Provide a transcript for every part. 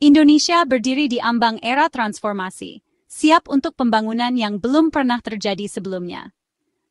Indonesia berdiri di ambang era transformasi, siap untuk pembangunan yang belum pernah terjadi sebelumnya.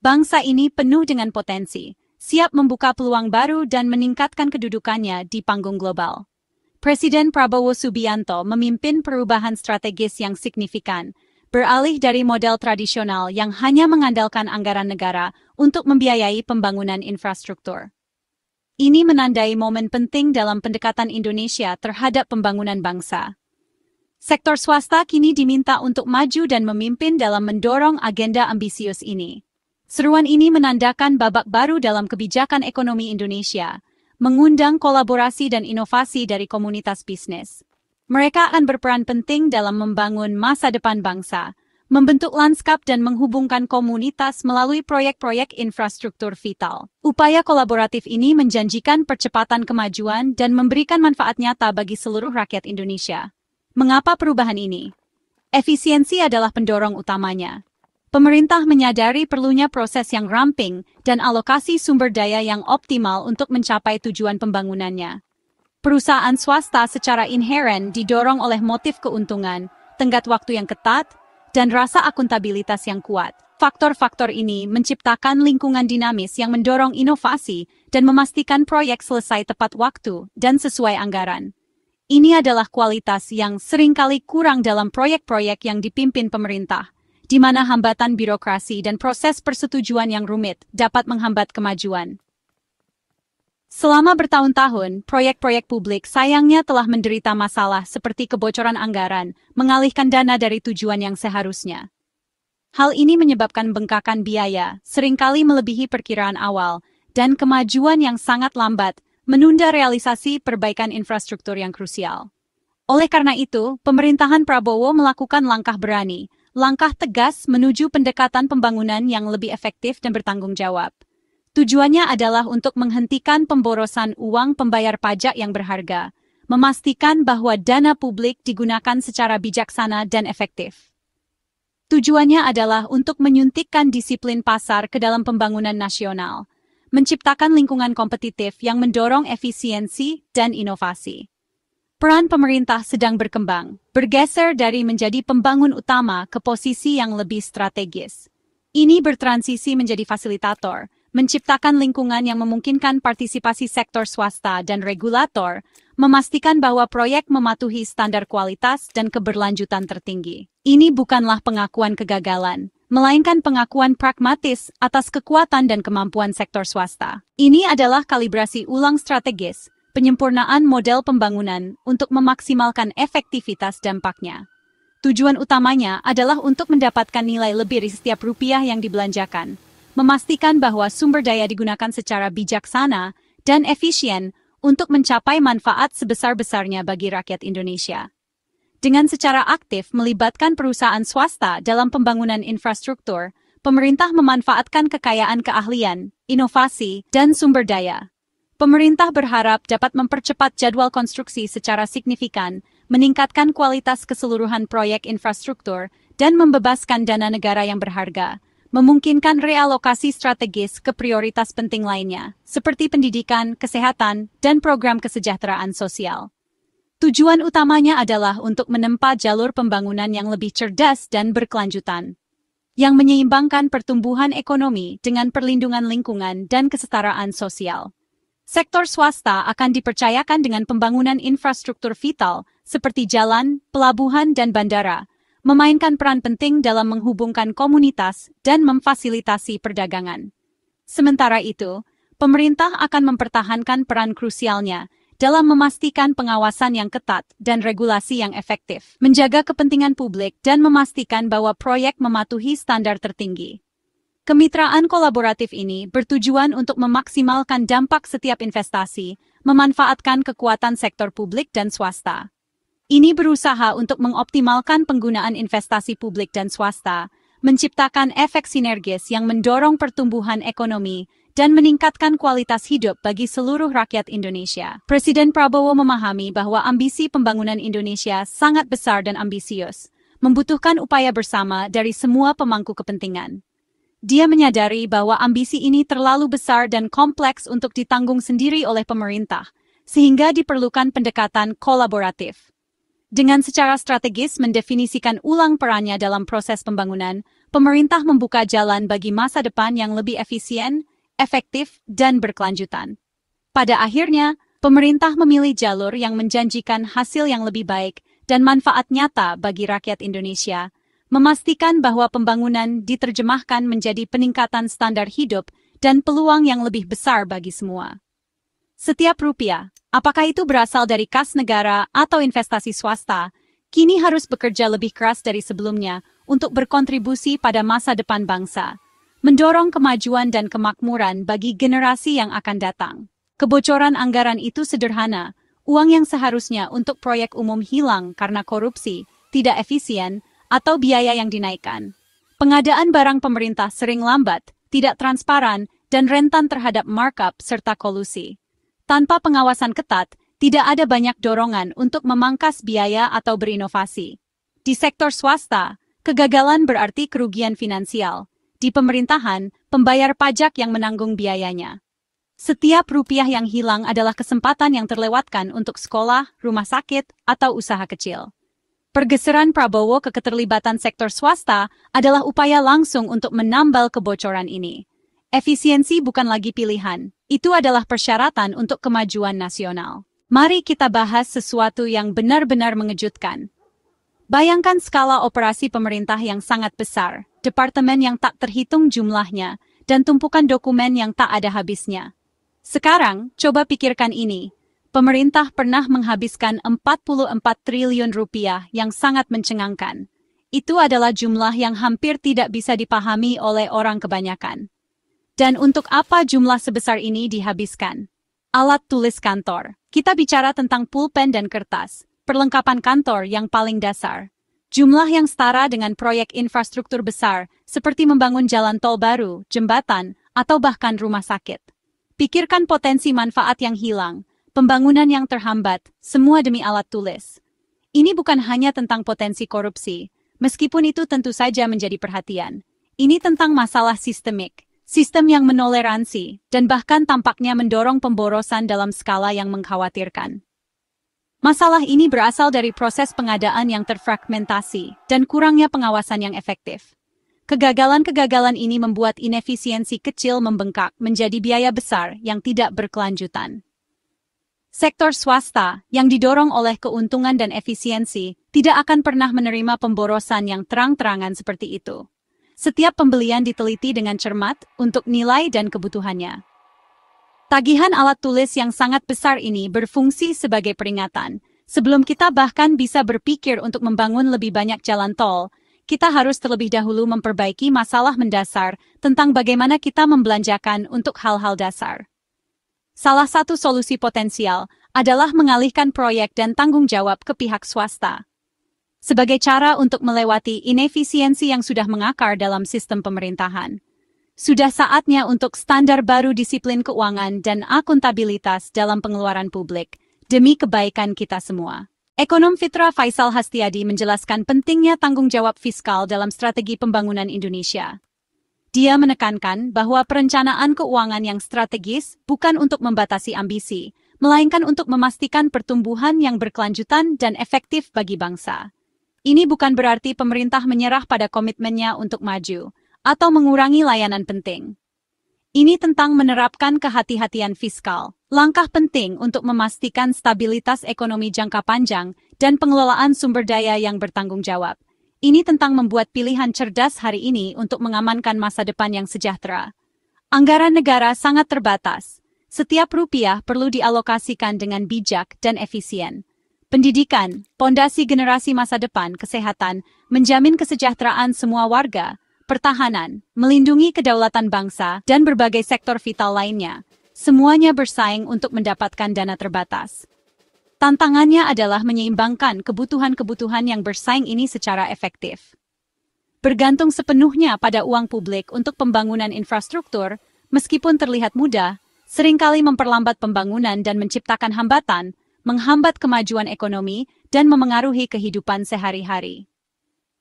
Bangsa ini penuh dengan potensi, siap membuka peluang baru dan meningkatkan kedudukannya di panggung global. Presiden Prabowo Subianto memimpin perubahan strategis yang signifikan, beralih dari model tradisional yang hanya mengandalkan anggaran negara untuk membiayai pembangunan infrastruktur. Ini menandai momen penting dalam pendekatan Indonesia terhadap pembangunan bangsa. Sektor swasta kini diminta untuk maju dan memimpin dalam mendorong agenda ambisius ini. Seruan ini menandakan babak baru dalam kebijakan ekonomi Indonesia, mengundang kolaborasi dan inovasi dari komunitas bisnis. Mereka akan berperan penting dalam membangun masa depan bangsa, membentuk lanskap dan menghubungkan komunitas melalui proyek-proyek infrastruktur vital. Upaya kolaboratif ini menjanjikan percepatan kemajuan dan memberikan manfaat nyata bagi seluruh rakyat Indonesia. Mengapa perubahan ini? Efisiensi adalah pendorong utamanya. Pemerintah menyadari perlunya proses yang ramping dan alokasi sumber daya yang optimal untuk mencapai tujuan pembangunannya. Perusahaan swasta secara inheren didorong oleh motif keuntungan, tenggat waktu yang ketat, dan rasa akuntabilitas yang kuat. Faktor-faktor ini menciptakan lingkungan dinamis yang mendorong inovasi dan memastikan proyek selesai tepat waktu dan sesuai anggaran. Ini adalah kualitas yang seringkali kurang dalam proyek-proyek yang dipimpin pemerintah, di mana hambatan birokrasi dan proses persetujuan yang rumit dapat menghambat kemajuan. Selama bertahun-tahun, proyek-proyek publik sayangnya telah menderita masalah seperti kebocoran anggaran, mengalihkan dana dari tujuan yang seharusnya. Hal ini menyebabkan bengkakan biaya, seringkali melebihi perkiraan awal, dan kemajuan yang sangat lambat, menunda realisasi perbaikan infrastruktur yang krusial. Oleh karena itu, pemerintahan Prabowo melakukan langkah berani, langkah tegas menuju pendekatan pembangunan yang lebih efektif dan bertanggung jawab. Tujuannya adalah untuk menghentikan pemborosan uang pembayar pajak yang berharga, memastikan bahwa dana publik digunakan secara bijaksana dan efektif. Tujuannya adalah untuk menyuntikkan disiplin pasar ke dalam pembangunan nasional, menciptakan lingkungan kompetitif yang mendorong efisiensi dan inovasi. Peran pemerintah sedang berkembang, bergeser dari menjadi pembangun utama ke posisi yang lebih strategis. Ini bertransisi menjadi fasilitator, menciptakan lingkungan yang memungkinkan partisipasi sektor swasta dan regulator, memastikan bahwa proyek mematuhi standar kualitas dan keberlanjutan tertinggi. Ini bukanlah pengakuan kegagalan, melainkan pengakuan pragmatis atas kekuatan dan kemampuan sektor swasta. Ini adalah kalibrasi ulang strategis, penyempurnaan model pembangunan untuk memaksimalkan efektivitas dampaknya. Tujuan utamanya adalah untuk mendapatkan nilai lebih dari setiap rupiah yang dibelanjakan, memastikan bahwa sumber daya digunakan secara bijaksana dan efisien untuk mencapai manfaat sebesar-besarnya bagi rakyat Indonesia. Dengan secara aktif melibatkan perusahaan swasta dalam pembangunan infrastruktur, pemerintah memanfaatkan kekayaan keahlian, inovasi, dan sumber daya. Pemerintah berharap dapat mempercepat jadwal konstruksi secara signifikan, meningkatkan kualitas keseluruhan proyek infrastruktur, dan membebaskan dana negara yang berharga, memungkinkan realokasi strategis ke prioritas penting lainnya, seperti pendidikan, kesehatan, dan program kesejahteraan sosial. Tujuan utamanya adalah untuk menempa jalur pembangunan yang lebih cerdas dan berkelanjutan, yang menyeimbangkan pertumbuhan ekonomi dengan perlindungan lingkungan dan kesetaraan sosial. Sektor swasta akan dipercayakan dengan pembangunan infrastruktur vital seperti jalan, pelabuhan, dan bandara, memainkan peran penting dalam menghubungkan komunitas dan memfasilitasi perdagangan. Sementara itu, pemerintah akan mempertahankan peran krusialnya dalam memastikan pengawasan yang ketat dan regulasi yang efektif, menjaga kepentingan publik dan memastikan bahwa proyek mematuhi standar tertinggi. Kemitraan kolaboratif ini bertujuan untuk memaksimalkan dampak setiap investasi, memanfaatkan kekuatan sektor publik dan swasta. Ini berusaha untuk mengoptimalkan penggunaan investasi publik dan swasta, menciptakan efek sinergis yang mendorong pertumbuhan ekonomi, dan meningkatkan kualitas hidup bagi seluruh rakyat Indonesia. Presiden Prabowo memahami bahwa ambisi pembangunan Indonesia sangat besar dan ambisius, membutuhkan upaya bersama dari semua pemangku kepentingan. Dia menyadari bahwa ambisi ini terlalu besar dan kompleks untuk ditanggung sendiri oleh pemerintah, sehingga diperlukan pendekatan kolaboratif. Dengan secara strategis mendefinisikan ulang perannya dalam proses pembangunan, pemerintah membuka jalan bagi masa depan yang lebih efisien, efektif, dan berkelanjutan. Pada akhirnya, pemerintah memilih jalur yang menjanjikan hasil yang lebih baik dan manfaat nyata bagi rakyat Indonesia, memastikan bahwa pembangunan diterjemahkan menjadi peningkatan standar hidup dan peluang yang lebih besar bagi semua. Setiap rupiah, apakah itu berasal dari kas negara atau investasi swasta, kini harus bekerja lebih keras dari sebelumnya untuk berkontribusi pada masa depan bangsa, mendorong kemajuan dan kemakmuran bagi generasi yang akan datang. Kebocoran anggaran itu sederhana, uang yang seharusnya untuk proyek umum hilang karena korupsi, tidak efisien, atau biaya yang dinaikkan. Pengadaan barang pemerintah sering lambat, tidak transparan, dan rentan terhadap markup serta kolusi. Tanpa pengawasan ketat, tidak ada banyak dorongan untuk memangkas biaya atau berinovasi. Di sektor swasta, kegagalan berarti kerugian finansial. Di pemerintahan, pembayar pajak yang menanggung biayanya. Setiap rupiah yang hilang adalah kesempatan yang terlewatkan untuk sekolah, rumah sakit, atau usaha kecil. Pergeseran Prabowo ke keterlibatan sektor swasta adalah upaya langsung untuk menambal kebocoran ini. Efisiensi bukan lagi pilihan, itu adalah persyaratan untuk kemajuan nasional. Mari kita bahas sesuatu yang benar-benar mengejutkan. Bayangkan skala operasi pemerintah yang sangat besar, departemen yang tak terhitung jumlahnya, dan tumpukan dokumen yang tak ada habisnya. Sekarang, coba pikirkan ini. Pemerintah pernah menghabiskan 44 triliun rupiah yang sangat mencengangkan. Itu adalah jumlah yang hampir tidak bisa dipahami oleh orang kebanyakan. Dan untuk apa jumlah sebesar ini dihabiskan? Alat tulis kantor. Kita bicara tentang pulpen dan kertas, perlengkapan kantor yang paling dasar. Jumlah yang setara dengan proyek infrastruktur besar, seperti membangun jalan tol baru, jembatan, atau bahkan rumah sakit. Pikirkan potensi manfaat yang hilang, pembangunan yang terhambat, semua demi alat tulis. Ini bukan hanya tentang potensi korupsi, meskipun itu tentu saja menjadi perhatian. Ini tentang masalah sistemik. Sistem yang menoleransi, dan bahkan tampaknya mendorong pemborosan dalam skala yang mengkhawatirkan. Masalah ini berasal dari proses pengadaan yang terfragmentasi dan kurangnya pengawasan yang efektif. Kegagalan-kegagalan ini membuat inefisiensi kecil membengkak menjadi biaya besar yang tidak berkelanjutan. Sektor swasta, yang didorong oleh keuntungan dan efisiensi, tidak akan pernah menerima pemborosan yang terang-terangan seperti itu. Setiap pembelian diteliti dengan cermat untuk nilai dan kebutuhannya. Tagihan alat tulis yang sangat besar ini berfungsi sebagai peringatan. Sebelum kita bahkan bisa berpikir untuk membangun lebih banyak jalan tol, kita harus terlebih dahulu memperbaiki masalah mendasar tentang bagaimana kita membelanjakan untuk hal-hal dasar. Salah satu solusi potensial adalah mengalihkan proyek dan tanggung jawab ke pihak swasta. Sebagai cara untuk melewati inefisiensi yang sudah mengakar dalam sistem pemerintahan. Sudah saatnya untuk standar baru disiplin keuangan dan akuntabilitas dalam pengeluaran publik, demi kebaikan kita semua. Ekonom Fitra Faisal Hastiadi menjelaskan pentingnya tanggung jawab fiskal dalam strategi pembangunan Indonesia. Dia menekankan bahwa perencanaan keuangan yang strategis bukan untuk membatasi ambisi, melainkan untuk memastikan pertumbuhan yang berkelanjutan dan efektif bagi bangsa. Ini bukan berarti pemerintah menyerah pada komitmennya untuk maju, atau mengurangi layanan penting. Ini tentang menerapkan kehati-hatian fiskal, langkah penting untuk memastikan stabilitas ekonomi jangka panjang dan pengelolaan sumber daya yang bertanggung jawab. Ini tentang membuat pilihan cerdas hari ini untuk mengamankan masa depan yang sejahtera. Anggaran negara sangat terbatas. Setiap rupiah perlu dialokasikan dengan bijak dan efisien. Pendidikan, pondasi generasi masa depan, kesehatan, menjamin kesejahteraan semua warga, pertahanan, melindungi kedaulatan bangsa, dan berbagai sektor vital lainnya. Semuanya bersaing untuk mendapatkan dana terbatas. Tantangannya adalah menyeimbangkan kebutuhan-kebutuhan yang bersaing ini secara efektif. Bergantung sepenuhnya pada uang publik untuk pembangunan infrastruktur, meskipun terlihat mudah, seringkali memperlambat pembangunan dan menciptakan hambatan, menghambat kemajuan ekonomi, dan memengaruhi kehidupan sehari-hari.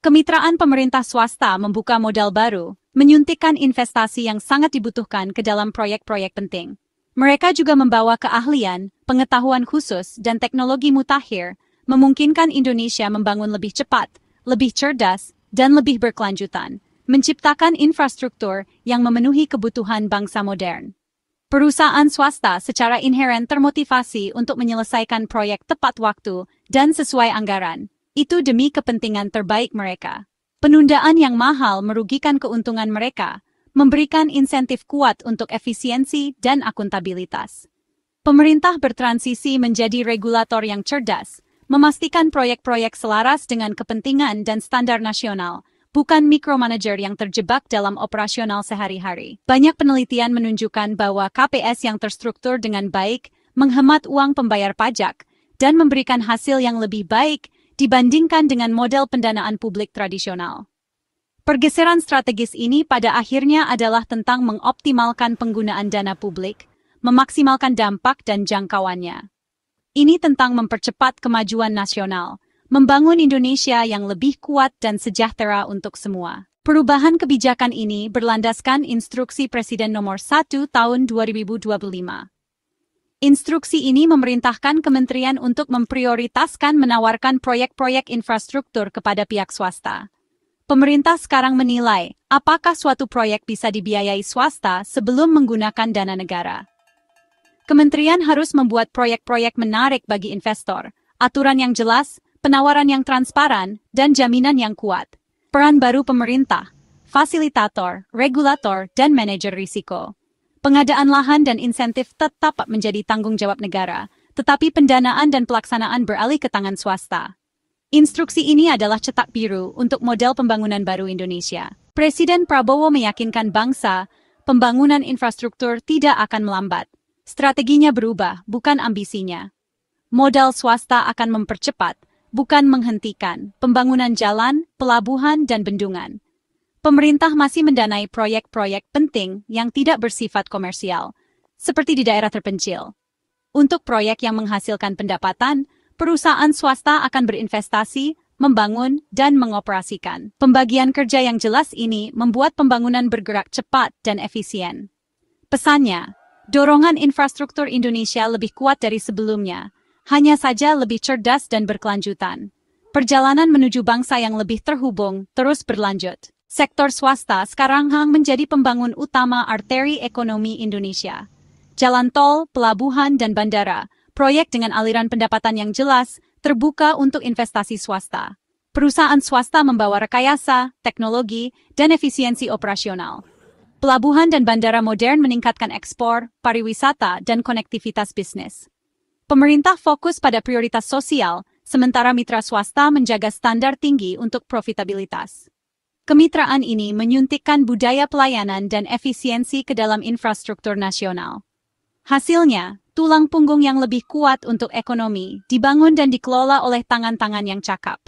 Kemitraan pemerintah swasta membuka modal baru, menyuntikkan investasi yang sangat dibutuhkan ke dalam proyek-proyek penting. Mereka juga membawa keahlian, pengetahuan khusus, dan teknologi mutakhir, memungkinkan Indonesia membangun lebih cepat, lebih cerdas, dan lebih berkelanjutan, menciptakan infrastruktur yang memenuhi kebutuhan bangsa modern. Perusahaan swasta secara inheren termotivasi untuk menyelesaikan proyek tepat waktu dan sesuai anggaran, itu demi kepentingan terbaik mereka. Penundaan yang mahal merugikan keuntungan mereka, memberikan insentif kuat untuk efisiensi dan akuntabilitas. Pemerintah bertransisi menjadi regulator yang cerdas, memastikan proyek-proyek selaras dengan kepentingan dan standar nasional, bukan micromanager yang terjebak dalam operasional sehari-hari. Banyak penelitian menunjukkan bahwa KPS yang terstruktur dengan baik menghemat uang pembayar pajak dan memberikan hasil yang lebih baik dibandingkan dengan model pendanaan publik tradisional. Pergeseran strategis ini pada akhirnya adalah tentang mengoptimalkan penggunaan dana publik, memaksimalkan dampak dan jangkauannya. Ini tentang mempercepat kemajuan nasional, membangun Indonesia yang lebih kuat dan sejahtera untuk semua. Perubahan kebijakan ini berlandaskan Instruksi Presiden Nomor 1 Tahun 2025. Instruksi ini memerintahkan kementerian untuk memprioritaskan menawarkan proyek-proyek infrastruktur kepada pihak swasta. Pemerintah sekarang menilai apakah suatu proyek bisa dibiayai swasta sebelum menggunakan dana negara. Kementerian harus membuat proyek-proyek menarik bagi investor, aturan yang jelas, penawaran yang transparan, dan jaminan yang kuat. Peran baru pemerintah, fasilitator, regulator, dan manajer risiko. Pengadaan lahan dan insentif tetap menjadi tanggung jawab negara, tetapi pendanaan dan pelaksanaan beralih ke tangan swasta. Instruksi ini adalah cetak biru untuk model pembangunan baru Indonesia. Presiden Prabowo meyakinkan bangsa, pembangunan infrastruktur tidak akan melambat. Strateginya berubah, bukan ambisinya. Modal swasta akan mempercepat, bukan menghentikan, pembangunan jalan, pelabuhan, dan bendungan. Pemerintah masih mendanai proyek-proyek penting yang tidak bersifat komersial, seperti di daerah terpencil. Untuk proyek yang menghasilkan pendapatan, perusahaan swasta akan berinvestasi, membangun, dan mengoperasikan. Pembagian kerja yang jelas ini membuat pembangunan bergerak cepat dan efisien. Pesannya, dorongan infrastruktur Indonesia lebih kuat dari sebelumnya, hanya saja lebih cerdas dan berkelanjutan. Perjalanan menuju bangsa yang lebih terhubung terus berlanjut. Sektor swasta sekarang menjadi pembangun utama arteri ekonomi Indonesia. Jalan tol, pelabuhan, dan bandara, proyek dengan aliran pendapatan yang jelas, terbuka untuk investasi swasta. Perusahaan swasta membawa rekayasa, teknologi, dan efisiensi operasional. Pelabuhan dan bandara modern meningkatkan ekspor, pariwisata, dan konektivitas bisnis. Pemerintah fokus pada prioritas sosial, sementara mitra swasta menjaga standar tinggi untuk profitabilitas. Kemitraan ini menyuntikkan budaya pelayanan dan efisiensi ke dalam infrastruktur nasional. Hasilnya, tulang punggung yang lebih kuat untuk ekonomi dibangun dan dikelola oleh tangan-tangan yang cakap.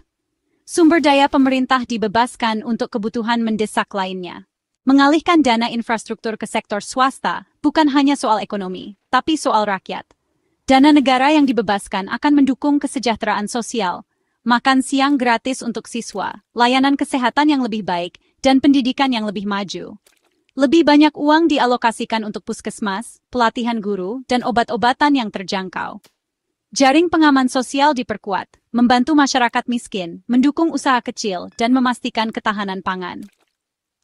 Sumber daya pemerintah dibebaskan untuk kebutuhan mendesak lainnya. Mengalihkan dana infrastruktur ke sektor swasta bukan hanya soal ekonomi, tapi soal rakyat. Dana negara yang dibebaskan akan mendukung kesejahteraan sosial, makan siang gratis untuk siswa, layanan kesehatan yang lebih baik, dan pendidikan yang lebih maju. Lebih banyak uang dialokasikan untuk puskesmas, pelatihan guru, dan obat-obatan yang terjangkau. Jaring pengaman sosial diperkuat, membantu masyarakat miskin, mendukung usaha kecil, dan memastikan ketahanan pangan.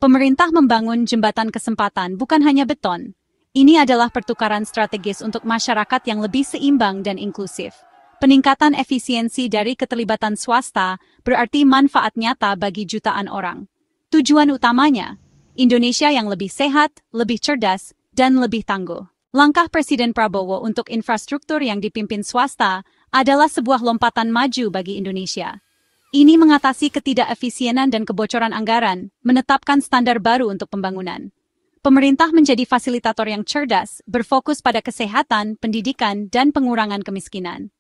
Pemerintah membangun jembatan kesempatan bukan hanya beton. Ini adalah pertukaran strategis untuk masyarakat yang lebih seimbang dan inklusif. Peningkatan efisiensi dari keterlibatan swasta berarti manfaat nyata bagi jutaan orang. Tujuan utamanya, Indonesia yang lebih sehat, lebih cerdas, dan lebih tangguh. Langkah Presiden Prabowo untuk infrastruktur yang dipimpin swasta adalah sebuah lompatan maju bagi Indonesia. Ini mengatasi ketidakefisienan dan kebocoran anggaran, menetapkan standar baru untuk pembangunan. Pemerintah menjadi fasilitator yang cerdas, berfokus pada kesehatan, pendidikan, dan pengurangan kemiskinan.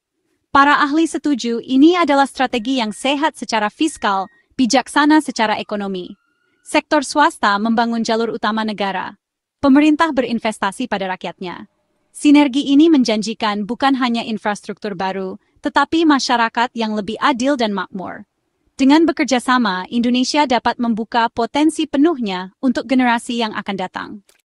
Para ahli setuju ini adalah strategi yang sehat secara fiskal, bijaksana secara ekonomi. Sektor swasta membangun jalur utama negara. Pemerintah berinvestasi pada rakyatnya. Sinergi ini menjanjikan bukan hanya infrastruktur baru, tetapi masyarakat yang lebih adil dan makmur. Dengan bekerja sama, Indonesia dapat membuka potensi penuhnya untuk generasi yang akan datang.